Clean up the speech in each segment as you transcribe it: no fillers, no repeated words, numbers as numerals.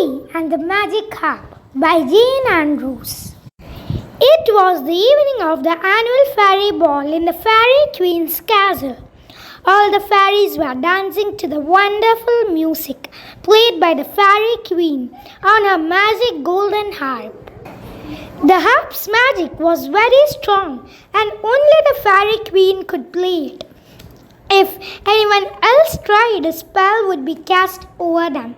Zoe and the Magic Harp by Jane Andrews. It was the evening of the annual fairy ball in the Fairy Queen's castle. All the fairies were dancing to the wonderful music played by the Fairy Queen on her magic golden harp. The harp's magic was very strong and only the Fairy Queen could play it. If anyone else tried, a spell would be cast over them.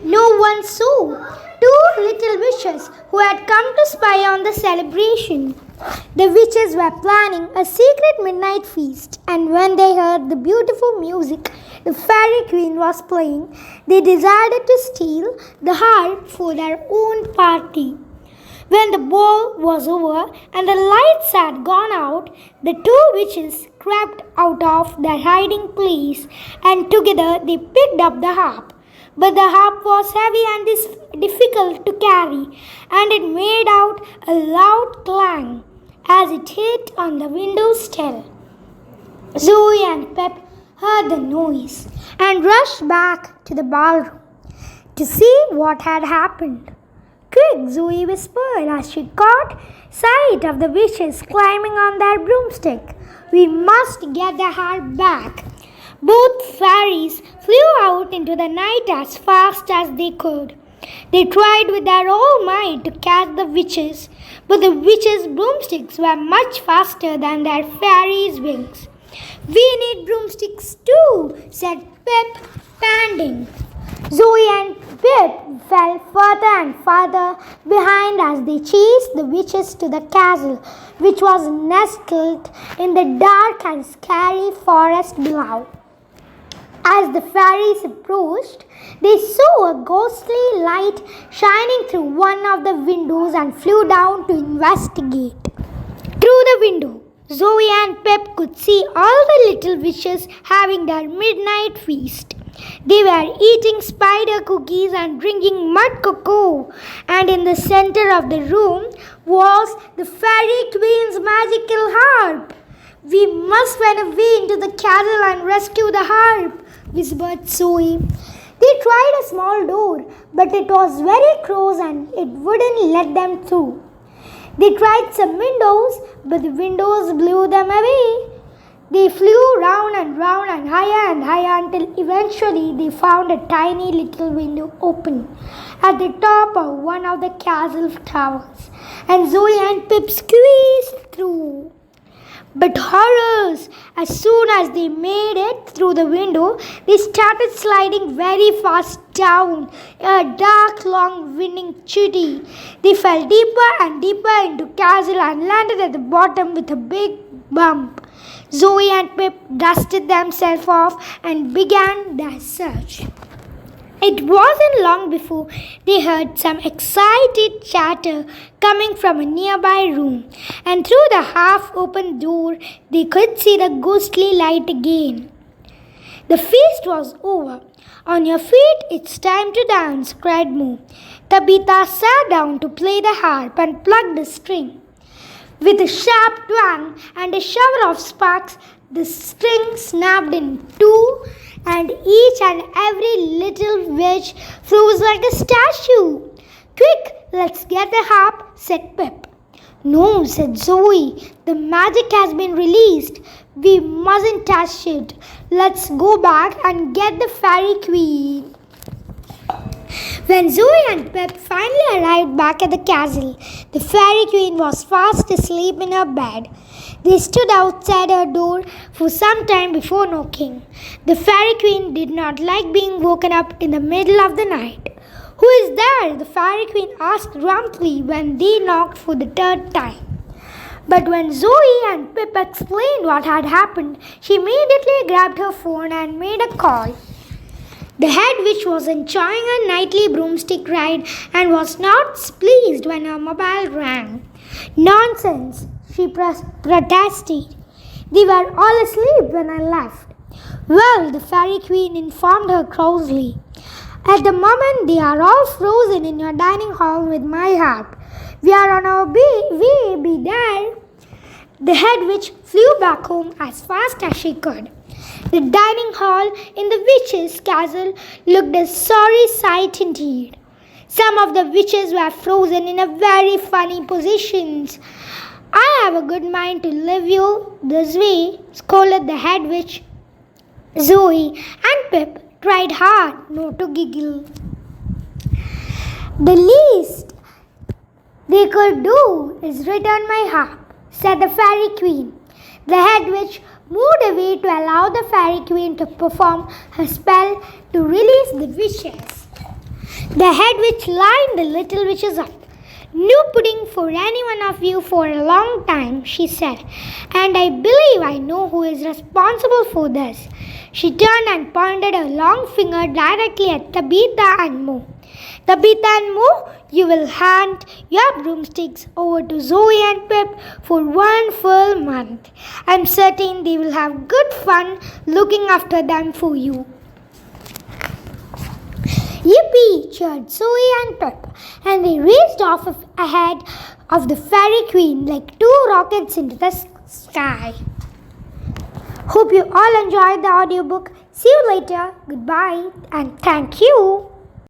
No one saw two little witches who had come to spy on the celebration. The witches were planning a secret midnight feast, and when they heard the beautiful music the Fairy Queen was playing, they decided to steal the harp for their own party. When the ball was over and the lights had gone out, the two witches crept out of their hiding place and together they picked up the harp. But the harp was heavy and difficult to carry, and it made out a loud clang as it hit on the window sill. Zoe and Pep heard the noise and rushed back to the ballroom to see what had happened. "Quick," Zoe whispered as she caught sight of the witches climbing on their broomstick. "We must get the harp back." Both fairies flew out into the night as fast as they could. They tried with their all might to catch the witches, but the witches' broomsticks were much faster than their fairies' wings. "We need broomsticks too," said Pip, panting. Zoe and Pip fell further and farther behind as they chased the witches to the castle, which was nestled in the dark and scary forest below. As the fairies approached, they saw a ghostly light shining through one of the windows and flew down to investigate. Through the window, Zoe and Pep could see all the little witches having their midnight feast. They were eating spider cookies and drinking mud cocoa, and in the center of the room was the Fairy Queen's magical harp. "We must run away into the castle and rescue the harp," whispered Zoe. They tried a small door, but it was very close and it wouldn't let them through. They tried some windows, but the windows blew them away. They flew round and higher until eventually they found a tiny little window open at the top of one of the castle towers, and Zoe and Pip squeezed through. But horrors! As soon as they made it through the window, they started sliding very fast down a dark, long, winding chute. They fell deeper and deeper into the castle and landed at the bottom with a big bump. Zoe and Pip dusted themselves off and began their search. It wasn't long before they heard some excited chatter coming from a nearby room, and through the half-open door they could see the ghostly light again. The feast was over. "On your feet, it's time to dance," cried Moo. Tabitha sat down to play the harp and plucked the string. With a sharp twang and a shower of sparks, the string snapped in two, and each and every little witch froze like a statue. "Quick, let's get the harp," said Pip. "No," said Zoe. "The magic has been released. We mustn't touch it. Let's go back and get the Fairy Queen." When Zoe and Pip finally arrived back at the castle, the Fairy Queen was fast asleep in her bed. They stood outside her door for some time before knocking. The Fairy Queen did not like being woken up in the middle of the night. "Who is there?" the Fairy Queen asked grumpily when they knocked for the third time. But when Zoe and Pip explained what had happened, she immediately grabbed her phone and made a call. The head witch was enjoying her nightly broomstick ride and was not pleased when her mobile rang. "Nonsense," she protested. "They were all asleep when I left." "Well," the Fairy Queen informed her crossly, "at the moment they are all frozen in your dining hall with my harp. We are on our way be there." The head witch flew back home as fast as she could. The dining hall in the witch's castle looked a sorry sight indeed. Some of the witches were frozen in a very funny positions. I have a good mind to leave you this way, scolded the head witch. Zoe and Pip tried hard not to giggle. The least they could do is return my harp, said the fairy queen. The head witch moved away to allow the fairy queen to perform her spell to release the witches. The head witch lined the little witches up. No pudding for any one of you for a long time, she said, and I believe I know who is responsible for this. She turned and pointed a long finger directly at Tabitha and Mo. Tabitha and Mo, you will hand your broomsticks over to Zoe and Pip for 1 full month. I'm certain they will have good fun looking after them for you. Yippee! Cheered Zoe and Pip, and they raced off ahead of the fairy queen like 2 rockets into the sky. Hope you all enjoyed the audiobook. See you later. Goodbye and thank you.